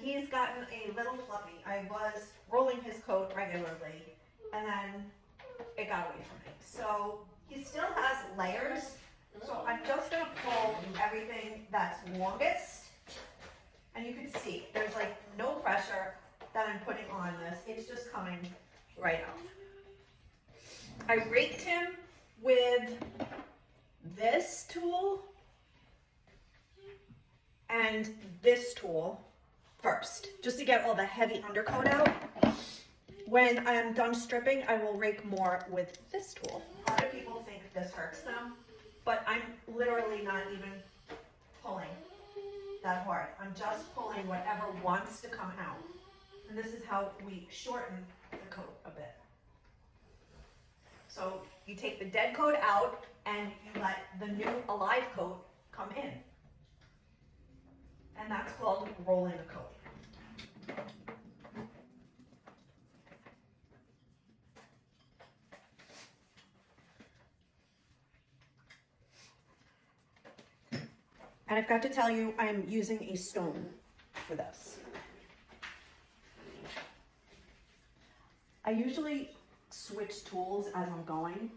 he's gotten a little fluffy. I was rolling his coat regularly, and then it got away from me. So he still has layers, so I'm just gonna pull everything that's longest, and you can see there's like no pressure that I'm putting on this. It's just coming right out. I raked him with this tool and this tool first, just to get all the heavy undercoat out. When I'm done stripping, I will rake more with this tool. A lot of people think this hurts them, but I'm literally not even pulling that hard. I'm just pulling whatever wants to come out. And this is how we shorten the coat a bit. So you take the dead coat out and you let the new alive coat come in. And that's called rolling the coat. And I've got to tell you, I'm using a stone for this. I usually switch tools as I'm going.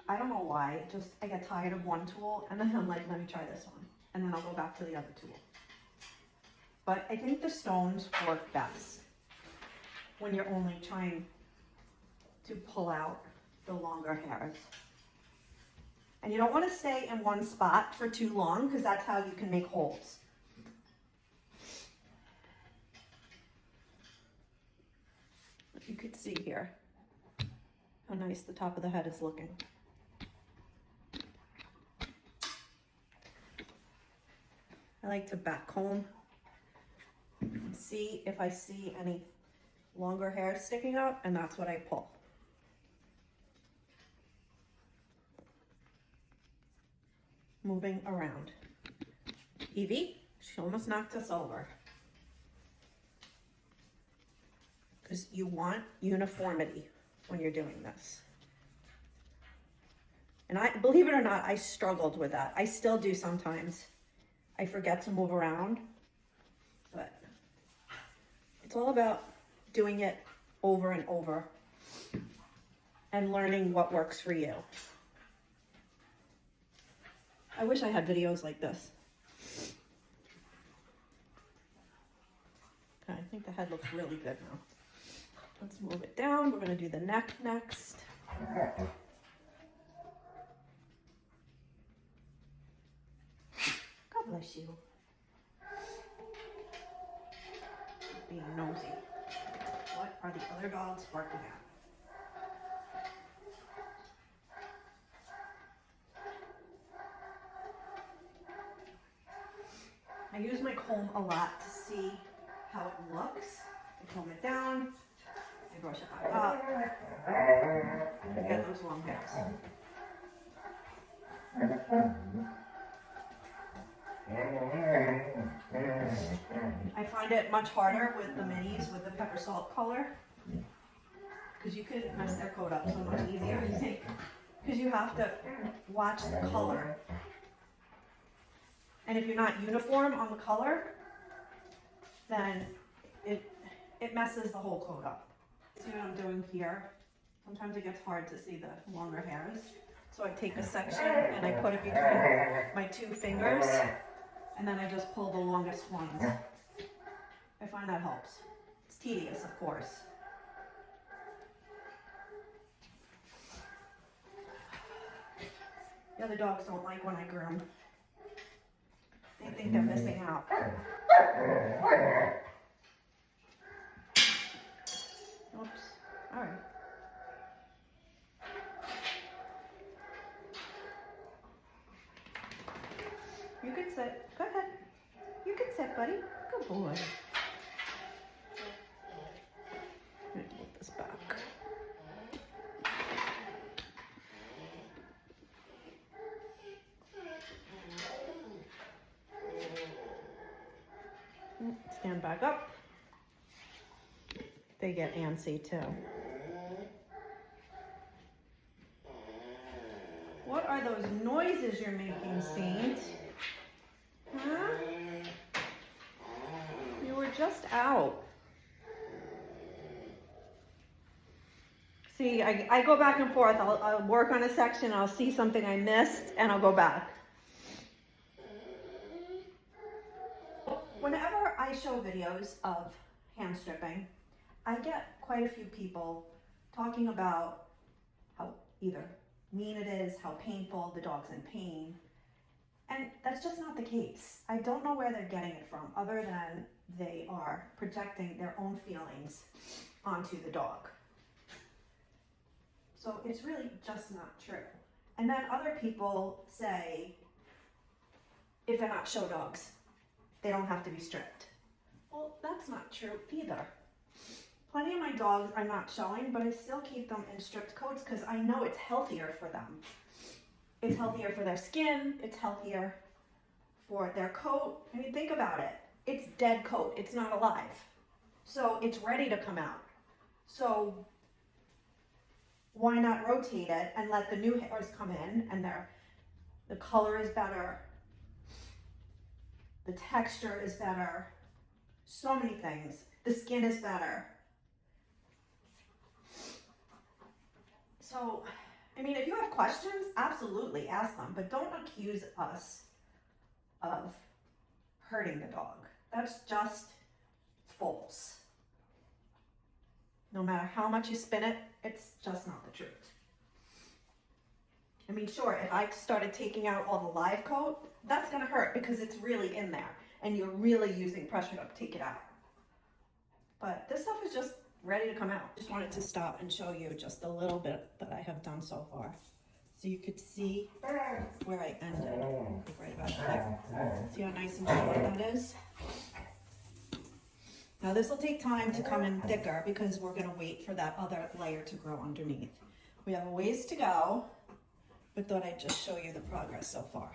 I don't know why, just I get tired of one tool and then I'm like, let me try this one. And then I'll go back to the other tool. But I think the stones work best when you're only trying to pull out the longer hairs. And you don't want to stay in one spot for too long because that's how you can make holes. You could see here how nice the top of the head is looking. I like to back comb and see if I see any longer hairs sticking out, and that's what I pull. Moving around. Evie, she almost knocked us over. Because you want uniformity when you're doing this. And I, believe it or not, I struggled with that. I still do sometimes. I forget to move around, but it's all about doing it over and over and learning what works for you. I wish I had videos like this. Okay, I think the head looks really good now. Let's move it down. We're going to do the neck next. God bless you. Being nosy. What are the other dogs barking at? I use my comb a lot to see how it looks. I comb it down, I brush it back up, and get those long hairs. I find it much harder with the minis with the pepper salt color because you can mess their coat up so much easier, I think, because you have to watch the color. And if you're not uniform on the color, then it messes the whole coat up. See what I'm doing here? Sometimes it gets hard to see the longer hairs. So I take a section and I put it between my two fingers, and then I just pull the longest ones. I find that helps. It's tedious, of course. The other dogs don't like when I groom. They think they're missing out. Oops. All right. You can sit. Go ahead. You can sit, buddy. Good boy. Let me move this back. Stand back up. They get antsy too. What are those noises you're making, Saint? Huh? You just out. See, I go back and forth. I'll work on a section, I'll see something I missed, and I'll go back. Whenever I show videos of hand stripping, I get quite a few people talking about how either mean it is, how painful, the dog's in pain. And that's just not the case. I don't know where they're getting it from, other than they are projecting their own feelings onto the dog. So it's really just not true. And then other people say, if they're not show dogs, they don't have to be stripped. Well, that's not true either. Plenty of my dogs are not showing, but I still keep them in stripped coats because I know it's healthier for them. It's healthier for their skin, it's healthier for their coat. I mean, think about it. It's dead coat, it's not alive. So it's ready to come out. So why not rotate it and let the new hairs come in, and the color is better, the texture is better, so many things. The skin is better. So, I mean, if you have questions, absolutely ask them, but don't accuse us of hurting the dog. That's just false. No matter how much you spin it, it's just not the truth. I mean, sure, if I started taking out all the live coat, that's gonna hurt because it's really in there and you're really using pressure to take it out. But this stuff is just ready to come out. Just wanted to stop and show you just a little bit that I have done so far. So you could see where I ended, right about here. See how nice and short that is? Now this will take time to come in thicker because we're gonna wait for that other layer to grow underneath. We have a ways to go, but thought I'd just show you the progress so far.